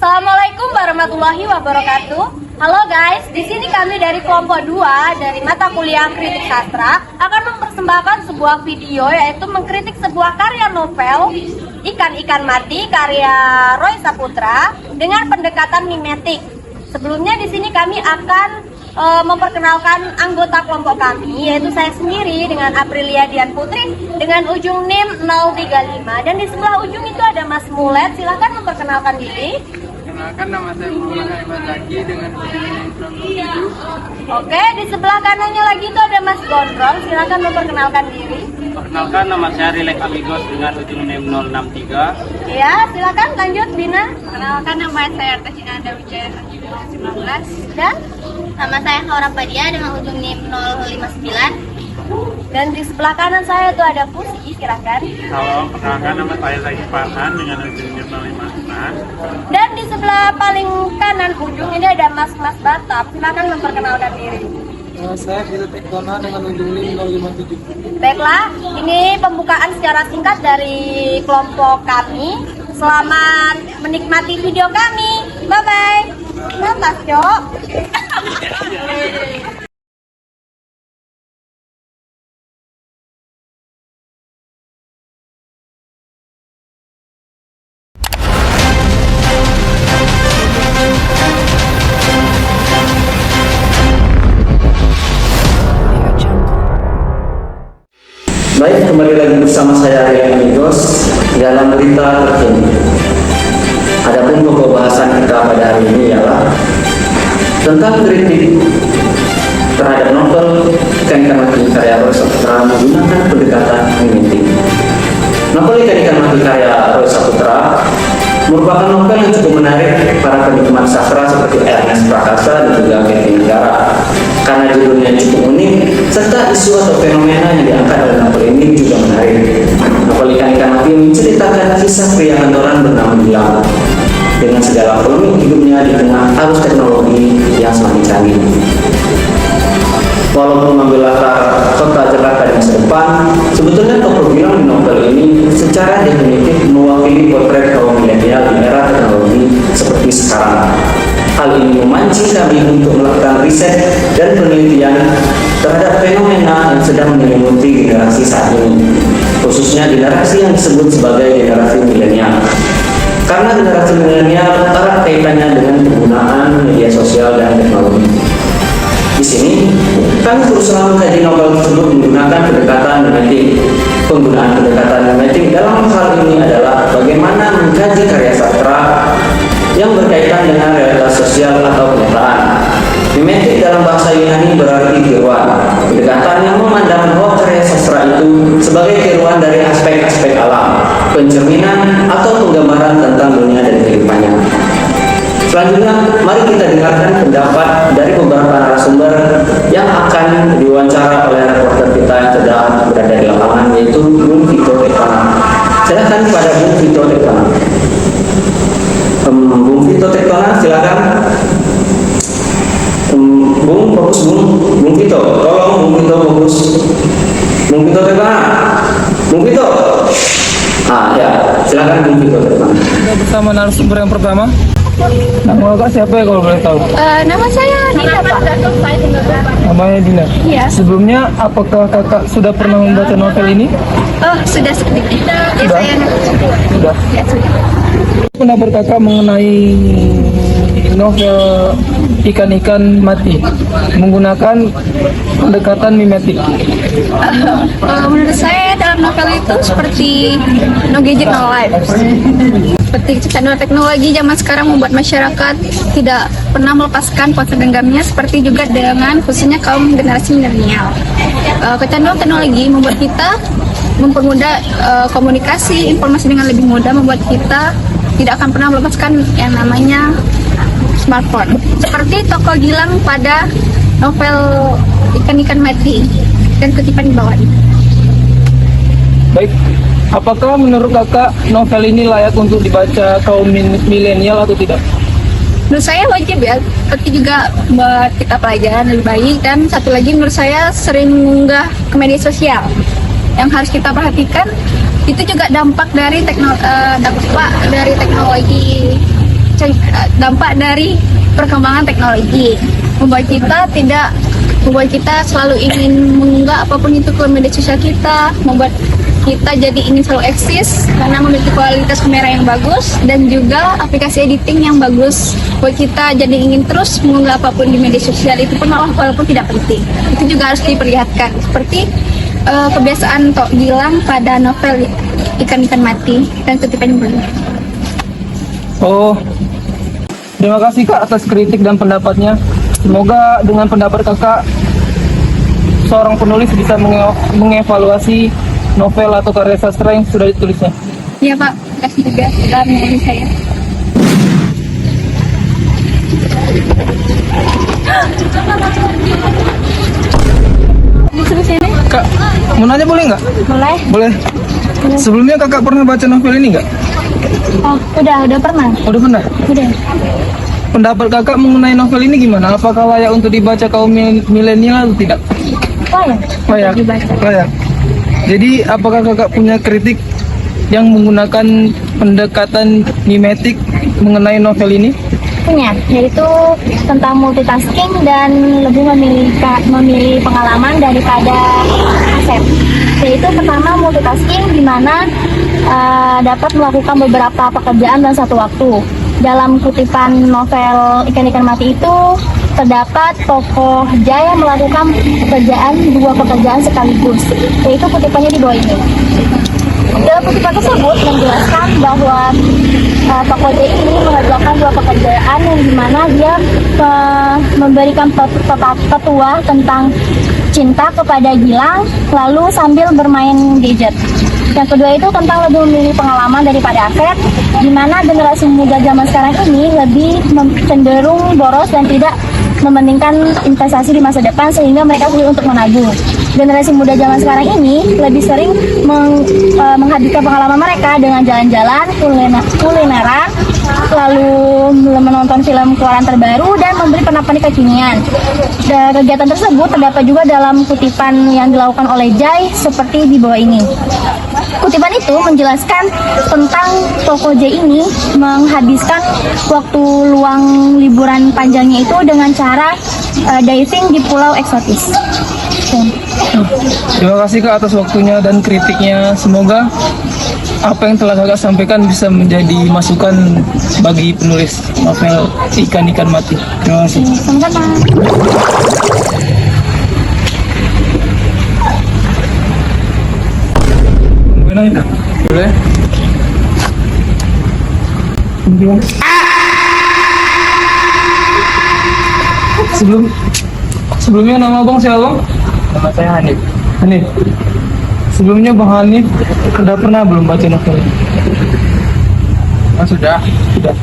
Assalamualaikum warahmatullahi wabarakatuh. Halo guys, di sini kami dari kelompok 2 dari mata kuliah Kritik Sastra akan mempersembahkan sebuah video yaitu mengkritik sebuah karya novel Ikan-Ikan Mati karya Roy Saputra dengan pendekatan mimetik. Sebelumnya di sini kami akan memperkenalkan anggota kelompok kami, yaitu saya sendiri dengan Aprilia Dian Putri dengan ujung NIM 035, dan di sebelah ujung itu ada Mas Mulet. Silahkan memperkenalkan diri. Perkenalkan, nama saya Muhammad Ahmad Zaki dengan ujung NIM 007. Oke, di sebelah kanannya lagi itu ada Mas Gondrong. Silahkan memperkenalkan diri. Perkenalkan, nama saya Rilek Amigos dengan ujung NIM 063. Ya, silakan lanjut Bina. Perkenalkan, nama saya Artasina Wijaya 19. Dan Nama saya Haura Padia dengan ujung NIM 059. di sebelah kanan saya itu ada Pusi. Silakan. Halo, perkenalkan, nama saya Zaki Farhan dengan ujung NIM 056. Dan di sebelah paling kanan ujung ini ada Mas Batam. Silakan memperkenalkan diri. Saya Vito Tektona dengan ujung NIM 057. Baiklah, ini pembukaan secara singkat dari kelompok kami. Selamat menikmati video kami. Bye-bye. Mantap, Cok. Baik, kembali lagi bersama saya Rilek Amigos dalam berita terkini. Adapun pokok bahasan kita pada hari ini ialah tentang kritik terhadap novel Ikan-Ikan Mati karya Roy Saputra menggunakan pendekatan mimetik. Novel Ikan-Ikan Mati karya Roy Saputra merupakan novel yang cukup menarik para penikmat sastra seperti Ernest Prakasa dan juga Kevin Negara, karena judulnya cukup unik serta isu atau fenomena yang diangkat dalam novel ini juga menarik. Novel Ikan-Ikan Mati menceritakan kisah pria kantoran bernama Gilang dengan segala polemik hidupnya di tengah arus teknologi yang semakin canggih. Walaupun mengambil latar kota Jakarta di masa depan, sebetulnya tokoh Gilang di novel ini secara definitif mewakili potret kaum milenial di era teknologi seperti sekarang. Hal ini memancing kami untuk melakukan riset dan penelitian terhadap fenomena yang sedang menyelimuti generasi saat ini, khususnya generasi yang disebut sebagai generasi milenial. Karena generasi milenial erat kaitannya dengan penggunaan media sosial dan teknologi. Di sini, kami berusaha mengkaji novel tersebut menggunakan pendekatan mimetik. Penggunaan pendekatan mimetik dalam hal ini adalah bagaimana mengkaji karya sastra yang berkaitan dengan realitas sosial atau kenyataan. Mimetik dalam bahasa Yunani berarti tiruan. Pendekatan yang memandang bahwa karya sastra itu sebagai tiruan dari aspek-aspek alam, pencerminan atau penggambaran tentang dunia dan kehidupannya. Selanjutnya, mari kita dengarkan pendapat dari beberapa narasumber yang akan diwawancara oleh reporter kita yang sedang berada di lapangan, yaitu Bung Vito Tektona. Silakan kepada Bung Vito Tektona. Bung Vito Tektona, silakan. Bung, fokus Bung Vito. Tolong Bung Vito fokus. Bung Vito Tektona. Bung Vito. Ya, silakan Bung Vito Tektona. Kita bersama narasumber yang pertama. Nama kakak siapa ya kalau boleh tahu? Nama saya Dina, Pak. Namanya Dina. Iya. Sebelumnya, apakah kakak sudah pernah membaca novel ini? Oh, sudah sedikit. Ya, Sudah? saya Sudah. ya, sudah. Pendapat kakak mengenai novel Ikan-Ikan Mati menggunakan pendekatan mimetik? Menurut saya dalam novel itu seperti no gadget no life. Seperti teknologi zaman sekarang membuat masyarakat tidak pernah melepaskan ponsel genggamnya, seperti juga dengan khususnya kaum generasi milenial. Kecanduan teknologi membuat kita mempermudah komunikasi informasi dengan lebih mudah, membuat kita tidak akan pernah melepaskan yang namanya smartphone. Seperti tokoh Gilang pada novel Ikan-Ikan Mati dan kutipan di bawah ini. Baik, apakah menurut kakak novel ini layak untuk dibaca kaum milenial atau tidak? Menurut saya wajib ya, seperti juga buat kita pelajaran lebih baik. Dan satu lagi menurut saya sering mengunggah ke media sosial. Yang harus kita perhatikan itu juga dampak dari teknologi dampak dari perkembangan teknologi, membuat kita selalu ingin mengunggah apapun itu ke media sosial kita, membuat kita jadi ingin selalu eksis karena memiliki kualitas kamera yang bagus dan juga aplikasi editing yang bagus, buat kita jadi ingin terus mengunggah apapun di media sosial, itu pun malah walaupun tidak penting, itu juga harus diperlihatkan, seperti kebiasaan Tok Gilang pada novel Ikan-Ikan Mati dan Kutipan Bulan. Oh, terima kasih Kak atas kritik dan pendapatnya. Semoga dengan pendapat Kakak, seorang penulis bisa mengevaluasi novel atau karya sastra yang sudah ditulisnya. Iya Pak, terima kasih juga sudah menguji saya. Kak, mau nanya boleh nggak? Boleh? Boleh. Sebelumnya Kakak pernah baca novel ini nggak? Oh, udah pernah. Udah pernah? Udah. Pendapat Kakak mengenai novel ini gimana? Apakah layak untuk dibaca kaum milenial atau tidak? Layak. Layak. Jadi apakah Kakak punya kritik yang menggunakan pendekatan mimetik mengenai novel ini? Punya, yaitu tentang multitasking dan lebih memilih pengalaman daripada aset. Yaitu pertama multitasking, di mana dapat melakukan beberapa pekerjaan dalam satu waktu. Dalam kutipan novel Ikan-Ikan Mati itu terdapat tokoh Jaya melakukan dua pekerjaan sekaligus, yaitu kutipannya di bawah ini. Dalam kutipan tersebut menjelaskan bahwa tokoh Jaya ini mengerjakan dua pekerjaan yang dimana dia memberikan petua tentang cinta kepada Gilang, lalu sambil bermain gadget. Yang kedua itu tentang lebih memilih pengalaman daripada aset, di mana generasi muda zaman sekarang ini lebih cenderung boros dan tidak mementingkan investasi di masa depan, sehingga mereka sulit untuk menabung. Generasi muda zaman sekarang ini lebih sering menghabiskan pengalaman mereka dengan jalan-jalan, kulineran, lalu menonton film keluaran terbaru dan memberi penampilan kekinian. Dan kegiatan tersebut terdapat juga dalam kutipan yang dilakukan oleh Jai seperti di bawah ini. Kutipan itu menjelaskan tentang tokoh Jai ini menghabiskan waktu luang liburan panjangnya itu dengan cara diving di pulau eksotis. Terima kasih Kak atas waktunya dan kritiknya. Semoga apa yang telah Kakak sampaikan bisa menjadi masukan bagi penulis novel Ikan-Ikan Mati. Terima kasih. Sama-sama. Boleh? Sebelumnya nama Bang siapa Bang? Nama saya Hanif. Hanif. Sebelumnya Bang Hanif sudah pernah belum baca novel ini? Oh, sudah. Sudah.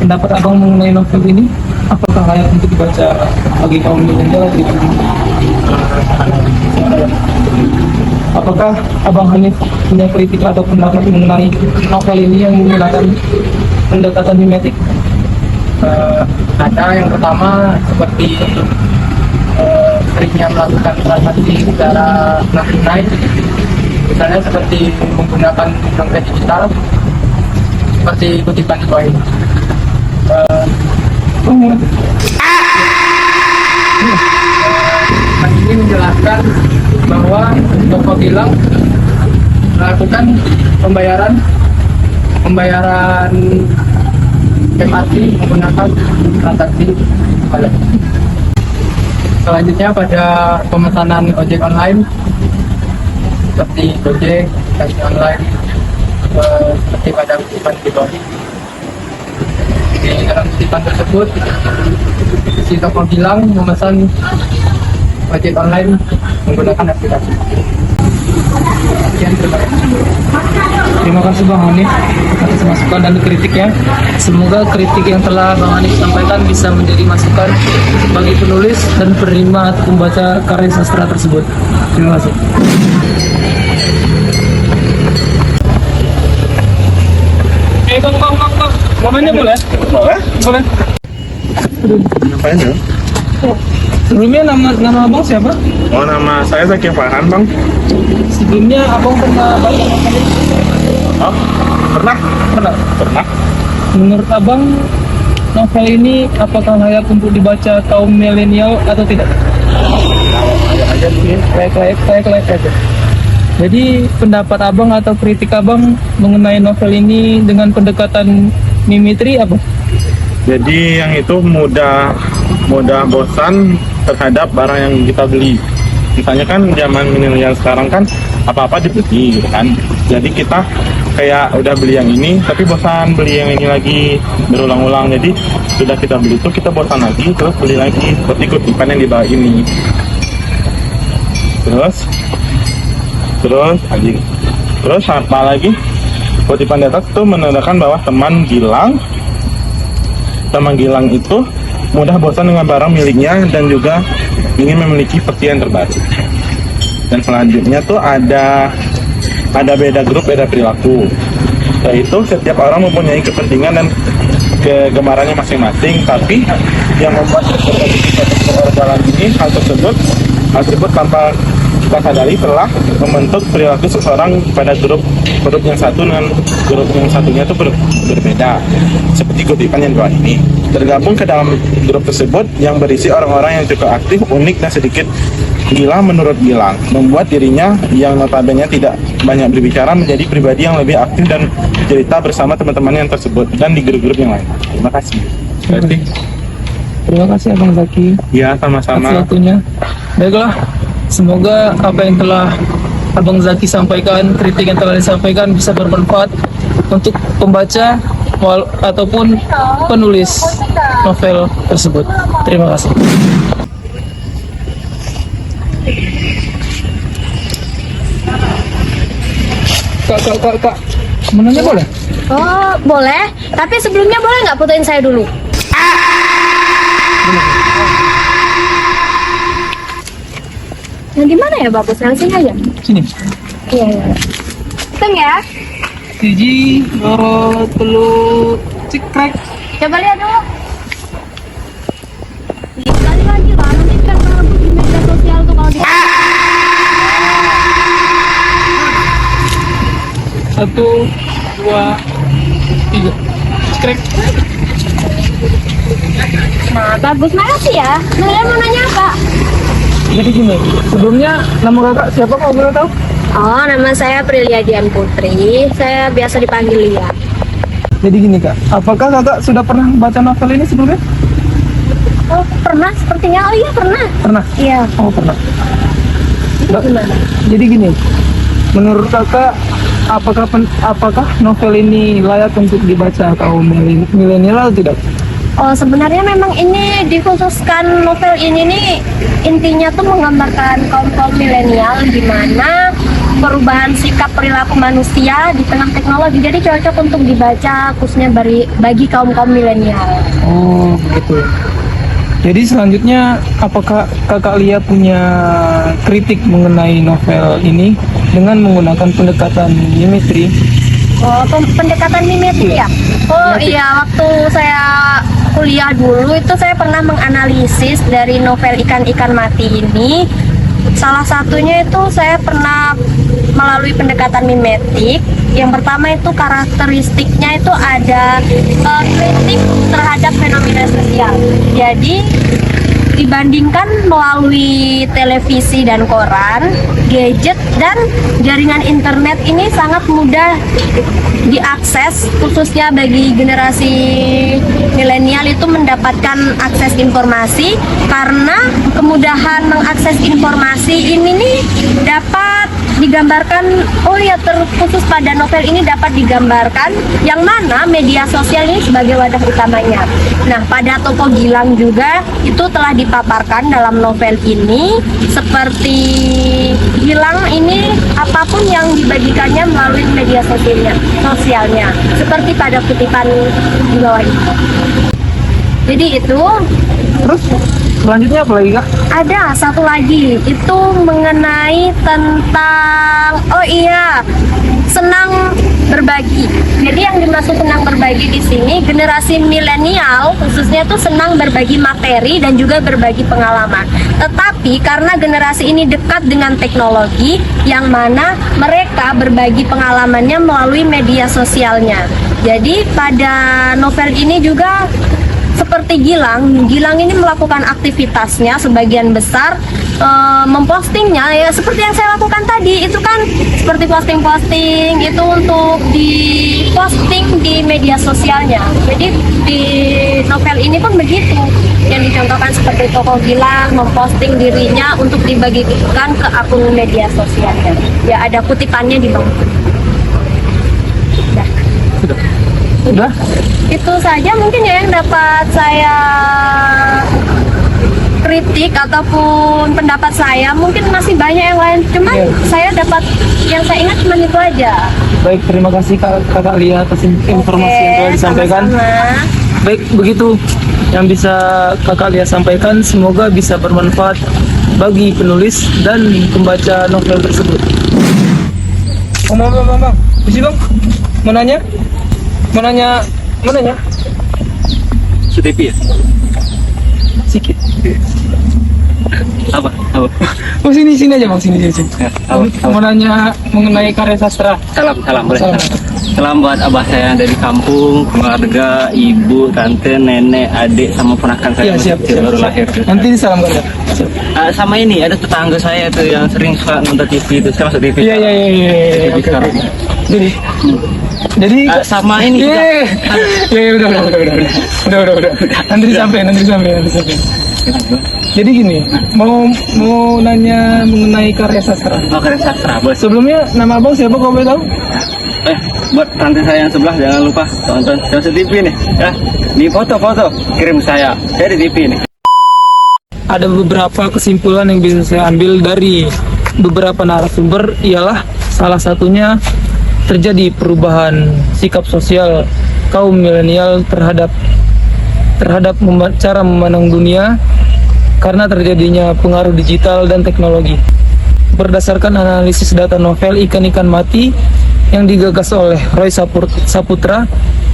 Pendapat Abang mengenai novel ini, apakah layak untuk dibaca bagi kaum milenial? Apakah Abang Hanif punya kritik atau pendapat mengenai novel ini yang menggunakan pendekatan mimetik? Ada yang pertama seperti triknya melakukan transaksi secara tunai, misalnya seperti menggunakan dompet digital seperti kutipan di bawah ini. Ini menjelaskan bahwa toko Gilang melakukan pembayaran MRT menggunakan transaksi wallet. Selanjutnya pada pemesanan ojek online seperti Gojek, taksi online, seperti pada kutipan di bawah. Di dalam kutipan tersebut, si toko Gilang memesan ojek online menggunakan aplikasi. Sekian, terima kasih. Terima kasih Bang Hanif atas masukan dan kritiknya. Semoga kritik yang telah Bang Hanif sampaikan bisa menjadi masukan bagi penulis dan penerima atau pembaca karya sastra tersebut. Terima kasih. Bang. Momennya boleh? Boleh. Ngapain ya? Sebelumnya nama Abang siapa? Oh, nama saya Zaki Farhan, Bang. Sebelumnya Abang pernah baca novel ini? Oh, pernah? Pernah. Pernah. menurut abang novel ini apakah layak untuk dibaca kaum milenial atau tidak? Layak aja. Jadi pendapat abang atau kritik abang mengenai novel ini dengan pendekatan mimetri apa? Jadi yang itu mudah bosan terhadap barang yang kita beli. Misalnya kan zaman milenial sekarang kan apa-apa dibeli gitu kan. Jadi kita kayak udah beli yang ini tapi bosan beli yang ini lagi berulang-ulang. Jadi sudah kita beli itu kita bosan lagi terus beli lagi seperti kutipan yang di bawah ini. Terus apa lagi? Kutipan di atas itu menandakan bahwa teman Gilang itu mudah bosan dengan barang miliknya dan juga ingin memiliki seperti yang terbaru. Dan selanjutnya tuh ada beda grup, beda perilaku. Yaitu setiap orang mempunyai kepentingan dan kegemarannya masing-masing, tapi yang membuat jalan ini hal tersebut tanpa kita sadari telah membentuk perilaku seseorang pada grup yang satu dengan grup yang satunya itu berbeda. Seperti kutipan yang dua ini tergabung ke dalam grup tersebut yang berisi orang-orang yang cukup aktif, unik dan sedikit gila menurut Gilang, membuat dirinya yang notabene tidak banyak berbicara menjadi pribadi yang lebih aktif dan cerita bersama teman-teman yang tersebut dan di grup-grup yang lain. Terima kasih. Terima kasih Abang Zaki. Ya, sama-sama. Atas waktunya. Baiklah, semoga apa yang telah Abang Zaki sampaikan, kritik yang telah disampaikan bisa bermanfaat untuk pembaca ataupun penulis novel tersebut. Terima kasih. Kak, menanya boleh? Oh, boleh. Tapi sebelumnya boleh nggak fotoin saya dulu? Yang di mana ya, Bapak? Yang sini aja. Sini. Iya. Hitung ya. Siji, loro, telu, cekrek. Coba lihat dulu. Sekali lagi lah, nanti kan bagus di media sosial tuh kalau di. 1, 2, 3. Cekrek. Nah, bagus, makasih ya. Kalian mau nanya apa? Jadi gini, sebelumnya nama kakak siapa kalau boleh tahu? Oh, nama saya Prilia Dian Putri. Saya biasa dipanggil Lia. Jadi gini kak, apakah kakak sudah pernah baca novel ini sebelumnya? Oh, pernah sepertinya. Oh iya, pernah. Pernah? Iya. Oh pernah. Gimana? Jadi gini, menurut kakak apakah novel ini layak untuk dibaca kaum milenial atau tidak? Oh, sebenarnya memang ini dikhususkan novel ini nih intinya tuh menggambarkan kaum milenial di mana perubahan sikap perilaku manusia di tengah teknologi. Jadi cocok untuk dibaca khususnya bagi kaum milenial. Oh, gitu. Jadi selanjutnya apakah kakak Lia punya kritik mengenai novel ini dengan menggunakan pendekatan mimetri? Oh, pendekatan mimetri ya? Oh iya, waktu saya kuliah dulu itu saya pernah menganalisis dari novel Ikan-Ikan Mati ini. Salah satunya itu saya pernah melalui pendekatan mimetik. Yang pertama itu karakteristiknya itu ada kritik terhadap fenomena sosial. Jadi dibandingkan melalui televisi dan koran, gadget dan jaringan internet ini sangat mudah diakses, khususnya bagi generasi milenial itu mendapatkan akses informasi. Karena kemudahan mengakses informasi ini nih dapat digambarkan, oh ya, terkhusus pada novel ini dapat digambarkan yang mana media sosial ini sebagai wadah utamanya. Nah, pada tokoh Gilang juga itu telah dipaparkan dalam novel ini, seperti Gilang ini apapun yang dibagikannya melalui media sosialnya, seperti pada kutipan di bawah ini. Jadi itu. Terus selanjutnya apa lagi kak? Ada satu lagi, itu mengenai tentang, oh iya, senang berbagi. Jadi yang dimaksud senang berbagi di sini, generasi milenial khususnya tuh senang berbagi materi dan juga berbagi pengalaman. Tetapi karena generasi ini dekat dengan teknologi, yang mana mereka berbagi pengalamannya melalui media sosialnya. Jadi pada novel ini juga seperti Gilang ini melakukan aktivitasnya sebagian besar mempostingnya ya seperti yang saya lakukan tadi, itu kan seperti posting itu untuk diposting di media sosialnya. Jadi di novel ini pun begitu, yang dicontohkan seperti tokoh Gilang memposting dirinya untuk dibagikan ke akun media sosialnya. Ya ada kutipannya di bawah. Udah? Itu saja mungkin ya yang dapat saya kritik ataupun pendapat saya. Mungkin masih banyak yang lain, cuman saya dapat yang saya ingat cuma itu aja. Baik, terima kasih Kakak Lia atas informasi yang telah disampaikan. Sama-sama. Baik, begitu yang bisa Kakak Lia sampaikan, semoga bisa bermanfaat bagi penulis dan pembaca novel tersebut. Bang, isi bang, mau nanya? Sutipi ya? Sedikit. Apa? Oh sini aja bang, sini. Mau nanya mengenai karya sastra. Salam boleh. Salam. Salam buat abah saya dari kampung, keluarga, ibu, tante, nenek, adik, sama ponakan saya Iya, siap. baru lahir. Nanti salam kakak. Sama ini ada tetangga saya tuh yang sering suka nonton TV itu, saya masuk TV. Iya. Jadi sekarang. Jadi Sama ini juga. Udah. Nanti disampaikan. Jadi gini, mau nanya mengenai karya sastra. Karya sastra, boleh. Sebelumnya nama abang siapa kau boleh tahu? Buat tante saya yang sebelah jangan lupa tonton Joseph TV nih ya, di foto kirim saya di TV nih. Ada beberapa kesimpulan yang bisa saya ambil dari beberapa narasumber, ialah salah satunya terjadi perubahan sikap sosial kaum milenial terhadap cara memandang dunia karena terjadinya pengaruh digital dan teknologi. Berdasarkan analisis data novel Ikan-Ikan Mati yang digagas oleh Roy Saputra,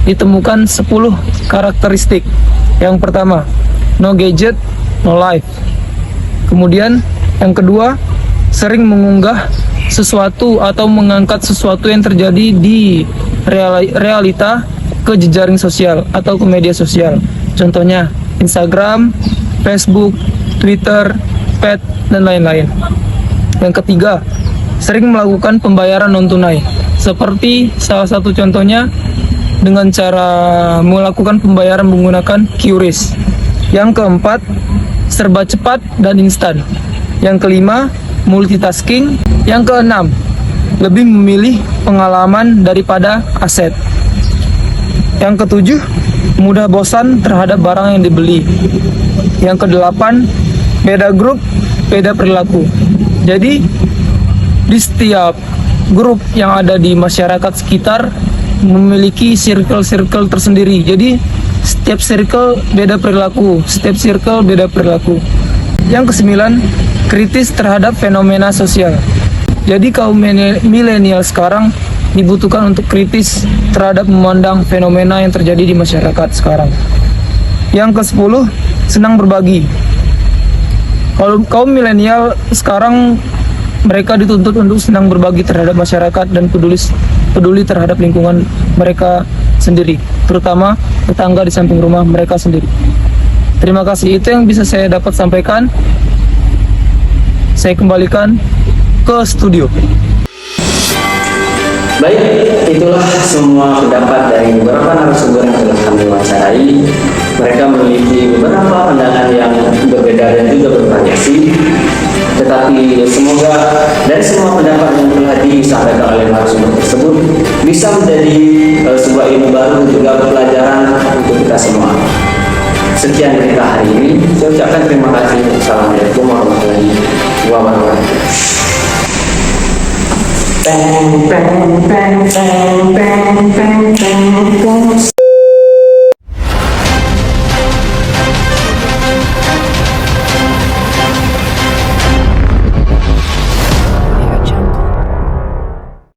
ditemukan 10 karakteristik. Yang pertama, no gadget, no life. Kemudian yang kedua, sering mengunggah sesuatu atau mengangkat sesuatu yang terjadi di realita ke jejaring sosial atau ke media sosial. Contohnya Instagram, Facebook, Twitter, Pet, dan lain-lain. Yang ketiga, sering melakukan pembayaran non-tunai. Seperti salah satu contohnya dengan cara melakukan pembayaran menggunakan QRIS. Yang keempat, serba cepat dan instan. Yang kelima, multitasking. Yang keenam, lebih memilih pengalaman daripada aset. Yang ketujuh, mudah bosan terhadap barang yang dibeli. Yang kedelapan, beda grup, beda perilaku. Jadi di setiap grup yang ada di masyarakat sekitar memiliki circle tersendiri. Jadi setiap circle beda perilaku, Yang kesembilan, kritis terhadap fenomena sosial. Jadi kaum milenial sekarang dibutuhkan untuk kritis terhadap memandang fenomena yang terjadi di masyarakat sekarang. Yang ke-10, senang berbagi. Kalau kaum milenial sekarang mereka dituntut untuk senang berbagi terhadap masyarakat dan peduli terhadap lingkungan mereka sendiri, terutama tetangga di samping rumah mereka sendiri. Terima kasih, itu yang bisa saya dapat sampaikan. Saya kembalikan ke studio. Baik, itulah semua pendapat dari beberapa narasumber yang telah kami wawancarai. Mereka memiliki beberapa pandangan yang berbeda dan juga bervariasi. Tetapi semoga dari semua pendapat yang telah disampaikan oleh narasumber tersebut bisa menjadi sebuah ilmu baru dan juga pelajaran untuk kita semua. Sekian berita hari ini. Saya ucapkan terima kasih. Assalamualaikum warahmatullahi wabarakatuh. Bang, bang, bang, bang, bang, bang, bang, bang.